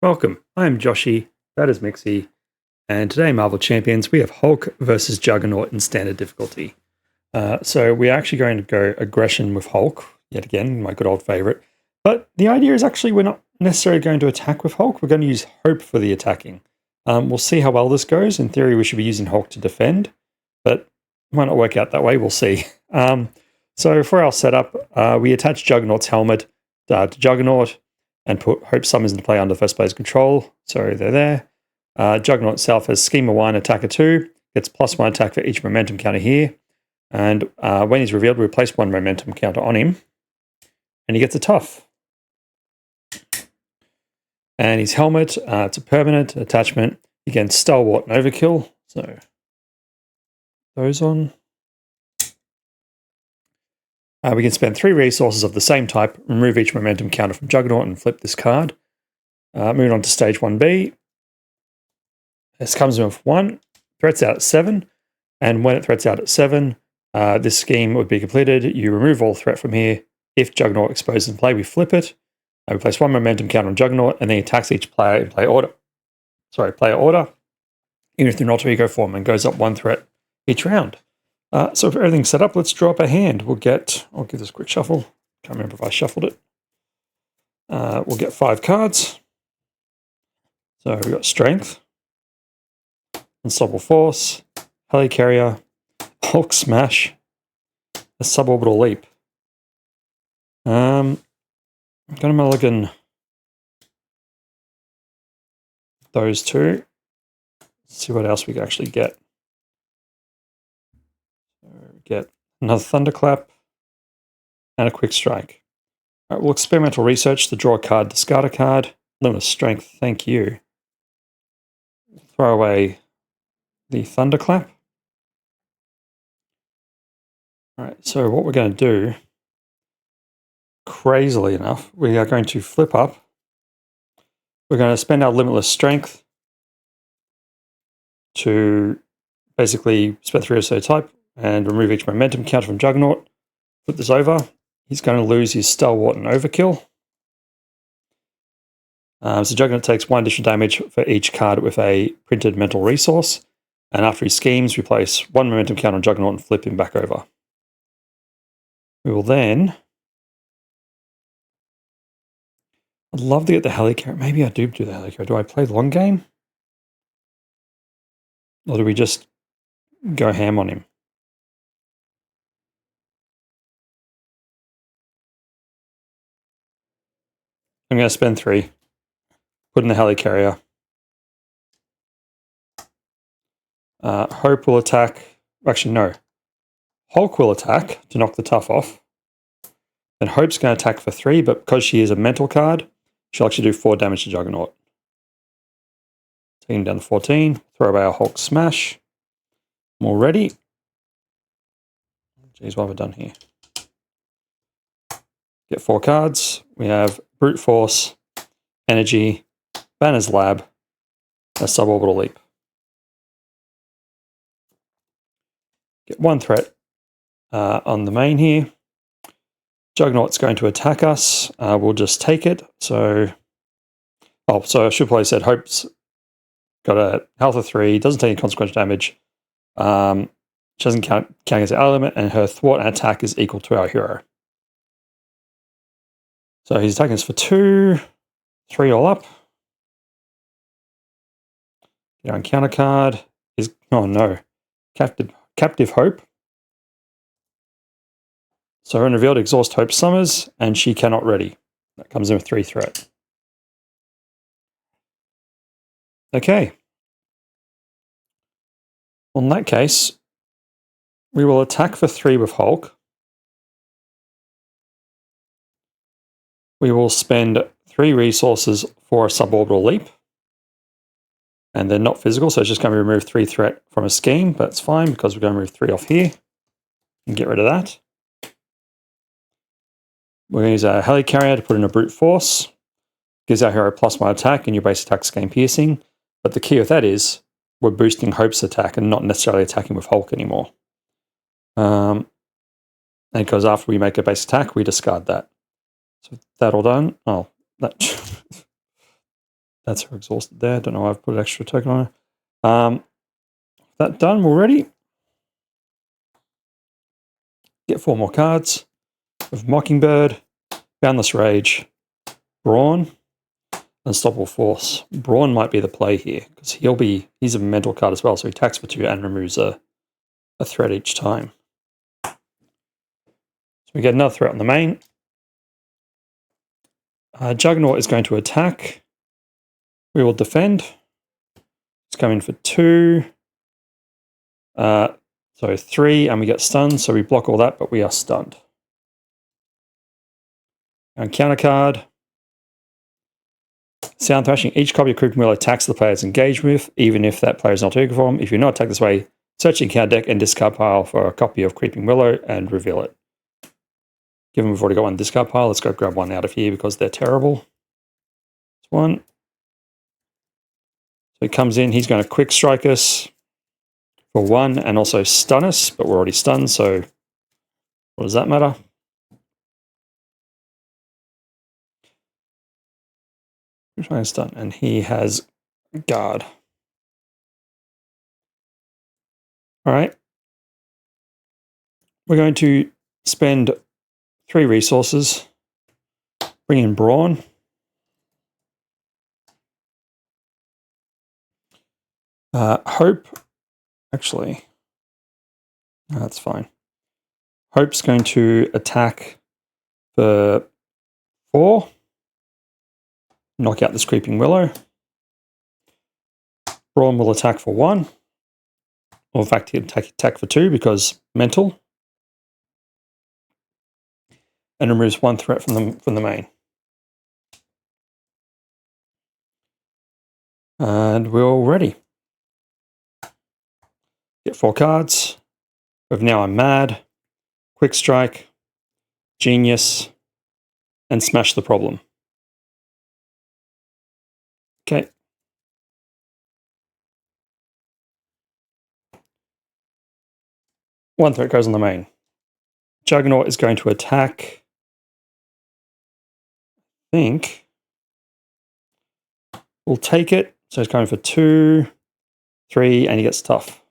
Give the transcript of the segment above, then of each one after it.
Welcome, I am Joshy, that is Mixie, and today in Marvel Champions we have Hulk versus Juggernaut in standard difficulty. So we're actually going to go aggression with Hulk, yet again, my good old favourite. But the idea is actually we're not necessarily going to attack with Hulk, we're going to use Hope for the attacking. We'll see how well this goes. In theory we should be using Hulk to defend, but it might not work out that way, we'll see. So for our setup, we attach Juggernaut's helmet to Juggernaut, and put Hope summons into play under first player's control. So they're there. Juggernaut itself has Schema 1, Attacker 2, gets +1 attack for each momentum counter here. And when he's revealed, we place 1 momentum counter on him. And he gets a tough. And his helmet, it's a permanent attachment against Stalwart and Overkill. So those on. We can spend 3 resources of the same type, remove each momentum counter from Juggernaut and flip this card. Moving on to stage 1B. This comes in with 1, threats out at 7, and when it threats out at 7, this scheme would be completed. You remove all threat from here. If Juggernaut exposes in play, we flip it. We place 1 momentum counter on Juggernaut, and then he attacks each player in player order. Even if they're in alter ego form, and goes up 1 threat each round. So for everything's set up, let's draw up a hand. I'll give this a quick shuffle. Can't remember if I shuffled it. We'll get 5 cards. So we've got Strength, Unstoppable Force, Helicarrier, Hulk Smash, a Suborbital Leap. I'm going to mulligan those 2. Let's see what else we can actually get. Get another Thunderclap and a Quick Strike. All right, we'll experimental research to draw a card, discard a card, limit strength, thank you. Throw away the Thunderclap. All right, so what we're going to do, crazily enough, we are going to flip up. We're going to spend our limitless strength to basically spend 3 or so type and remove each momentum counter from Juggernaut. Flip this over. He's going to lose his Stalwart and Overkill. So Juggernaut takes 1 additional damage for each card with a printed mental resource. And after he schemes, we place 1 momentum counter on Juggernaut and flip him back over. We will then... I'd love to get the Helicarrier. Maybe I do the Helicarrier. Do I play long game? Or do we just go ham on him? I'm going to spend 3. Put in the Helicarrier. Hope will attack. Actually, no. Hulk will attack to knock the tough off. Then Hope's going to attack for 3, but because she is a mental card, she'll actually do 4 damage to Juggernaut. Taking down to 14. Throw away our Hulk Smash. I'm all ready. Jeez, what have I done here? Get 4 cards. We have Brute Force, Energy, Banner's Lab, a Suborbital Leap. Get 1 threat on the main here. Juggernaut's going to attack us. We'll just take it. So I should probably said Hope's got a health of 3, doesn't take any consequential damage. She doesn't count against the element, and her thwart and attack is equal to our hero. So he's attacking us for 2, 3 all up. Our encounter card is, oh no, Captive Hope. So when revealed, exhaust Hope summers, and she cannot ready. That comes in with 3 threat. Okay. Well, in that case, we will attack for 3 with Hulk. We will spend 3 resources for a Suborbital Leap. And they're not physical, so it's just going to remove 3 threat from a scheme, but it's fine because we're going to remove 3 off here and get rid of that. We're going to use a Helicarrier to put in a Brute Force. Gives our hero +1 attack and your base attack scheme piercing. But the key with that is we're boosting Hope's attack and not necessarily attacking with Hulk anymore. And because after we make a base attack, we discard that. So that all done. Oh, that That's her exhausted there. Don't know why I've put an extra token on her. That done, we're ready. Get 4 more cards. With Mockingbird, Boundless Rage, Brawn, Unstoppable Force. Brawn might be the play here, because he's a mental card as well, so he attacks for 2 and removes a threat each time. So we get another threat on the main. Juggernaut is going to attack. We will defend. It's coming for 2. So 3, and we get stunned, so we block all that, but we are stunned. And counter card. Sound Thrashing. Each copy of Creeping Willow attacks the player is engaged with, even if that player is not eager form. If you're not attacked this way, search the encounter deck and discard pile for a copy of Creeping Willow and reveal it. Given we've already got one discard pile, let's go grab one out of here because they're terrible. This one. So he comes in, he's going to quick strike us for 1 and also stun us, but we're already stunned, so what does that matter? We're trying to stun, and he has guard. All right. We're going to spend 3 resources, bring in Brawn. Hope, actually, no, that's fine. Hope's going to attack for 4, knock out this Creeping Willow. Brawn will attack for 1, or in fact, he'll attack for 2 because mental, and removes 1 threat from the main. And we're all ready. Get 4 cards. With Now I'm Mad, Quick Strike, Genius, and Smash the Problem. Okay. One threat goes on the main. Juggernaut is going to attack. I think we'll take it. So he's going for 2, 3, and he gets tough.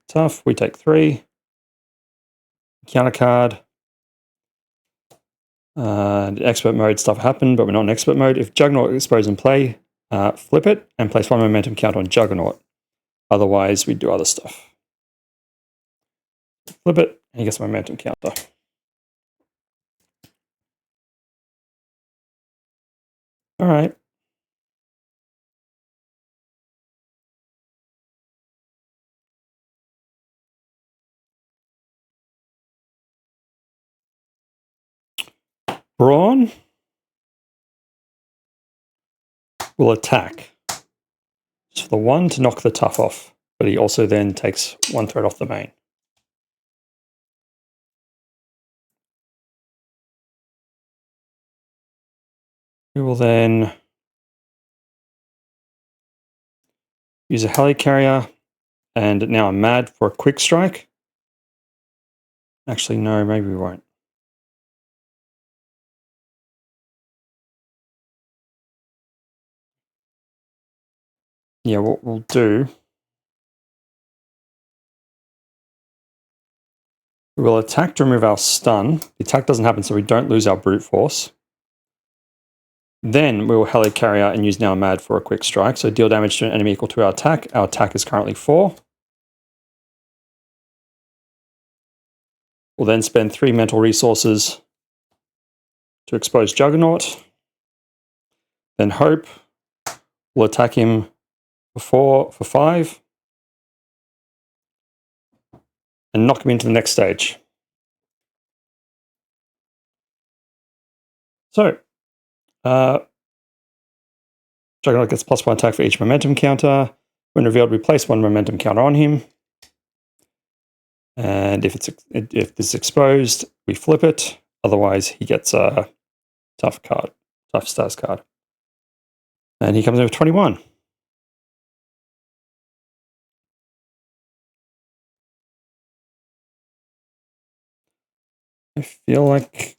Tough. We take 3. Counter card. Expert mode stuff happened, but we're not in expert mode. If Juggernaut exposed in play, flip it and place 1 momentum counter on Juggernaut. Otherwise, we do other stuff. Flip it, and he gets a momentum counter. All right. Brawn will attack. Just for the 1 to knock the tough off, but he also then takes 1 threat off the main. We will then use a helicarrier, and now I'm mad for a quick strike. Actually, no, maybe we won't. Yeah, what we'll do, we will attack to remove our stun. The attack doesn't happen, so we don't lose our brute force. Then we will helicarrier and use Now Mad for a quick strike. So deal damage to an enemy equal to our attack. Our attack is currently 4. We'll then spend 3 mental resources to expose Juggernaut. Then Hope will attack him for 5. And knock him into the next stage. So, Juggernaut gets +1 attack for each momentum counter. When revealed, we place 1 momentum counter on him. And if this is exposed, we flip it. Otherwise, he gets a tough status card. And he comes in with 21. I feel like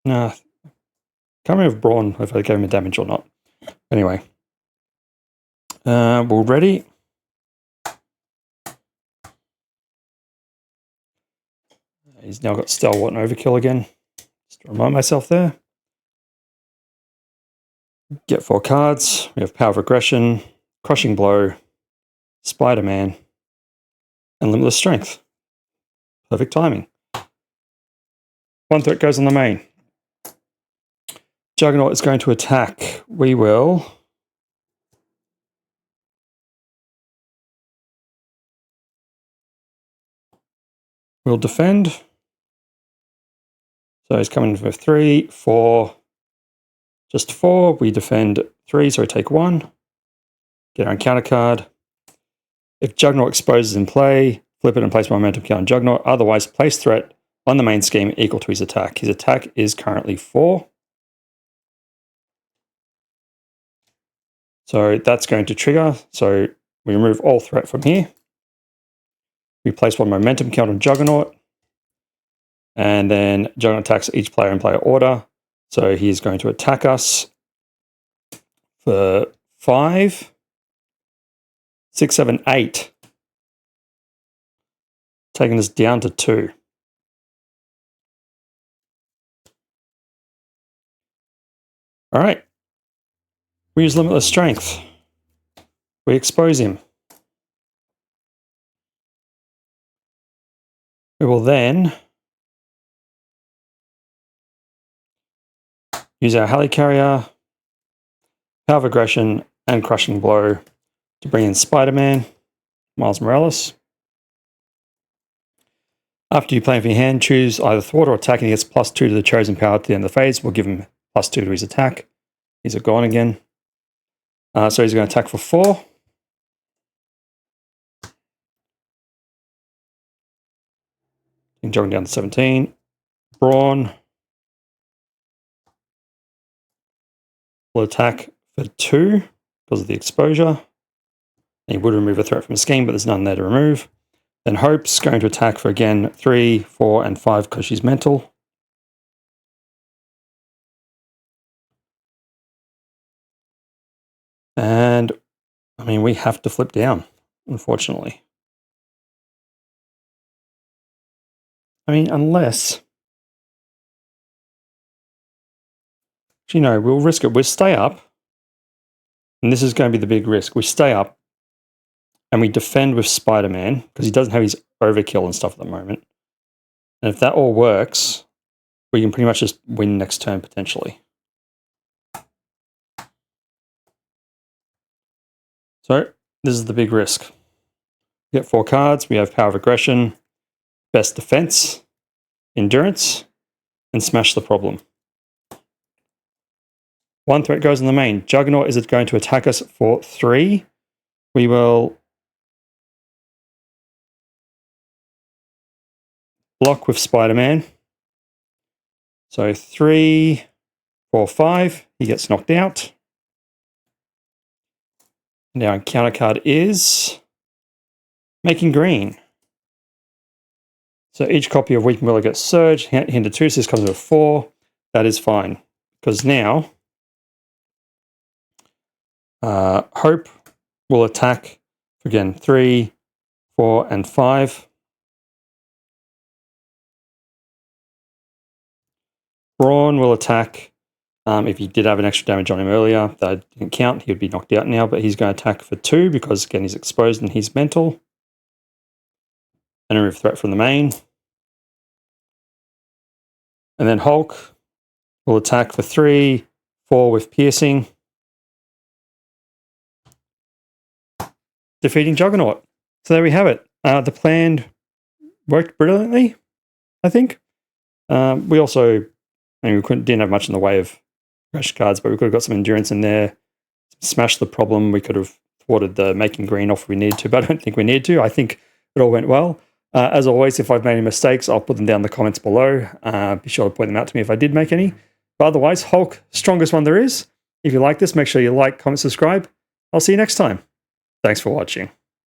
Nah, can't remember if Brawn, if I gave him a damage or not. Anyway, we're ready. He's now got Stalwart and Overkill again. Just to remind myself there. Get 4 cards. We have Power of Aggression, Crushing Blow, Spider-Man, and Limitless Strength. Perfect timing. 1 threat goes on the main. Juggernaut is going to attack. We'll defend. So he's coming with 3, 4, just 4. We defend 3, so we take 1. Get our encounter card. If Juggernaut exposes in play, flip it and place momentum count on Juggernaut. Otherwise, place threat on the main scheme equal to his attack. His attack is currently 4. So that's going to trigger. So we remove all threat from here. We place 1 momentum count on Juggernaut. And then Juggernaut attacks each player in player order. So he's going to attack us for 5, 6, 7, 8. Taking us down to 2. All right. We use Limitless Strength. We expose him. We will then use our Helicarrier, Power of Aggression, and Crushing Blow to bring in Spider-Man, Miles Morales. After you play with your hand, choose either thwart or attack, and he gets +2 to the chosen power to the end of the phase. We'll give him +2 to his attack. He's gone again. So he's going to attack for 4. Jogging down to 17. Brawn will attack for 2 because of the exposure. And he would remove a threat from the scheme, but there's none there to remove. Then Hope's going to attack for, again, 3, 4, and 5 because she's mental. And, I mean, we have to flip down, unfortunately. I mean, unless... You know, we'll risk it. We'll stay up. And this is going to be the big risk. We stay up and we defend with Spider-Man because he doesn't have his overkill and stuff at the moment. And if that all works, we can pretty much just win next turn potentially. So this is the big risk. We get 4 cards. We have Power of Aggression, Best Defense, Endurance, and Smash the Problem. 1 threat goes on the main. Juggernaut is going to attack us for 3. We will block with Spider-Man. So 3, 4, 5. He gets knocked out. Now our encounter card is Making Green. So each copy of Weeping Willow gets Surge, Hinder 2, so this comes with a 4. That is fine. Because now Hope will attack, again, 3, 4, and 5. Brawn will attack. If he did have an extra damage on him earlier, that didn't count. He would be knocked out now, but he's going to attack for 2 because, again, he's exposed and he's mental. And remove threat from the main. And then Hulk will attack for 3, 4 with piercing. Defeating Juggernaut. So there we have it. The plan worked brilliantly, I think. We also, I mean, we didn't have much in the way of crash cards, but we could have got some endurance in there. Smashed the problem. We could have thwarted the Making Green off if we needed to, but I don't think we need to. I think it all went well. As always, if I've made any mistakes, I'll put them down in the comments below. Be sure to point them out to me if I did make any. But otherwise, Hulk, strongest one there is. If you like this, make sure you like, comment, subscribe. I'll see you next time. Thanks for watching.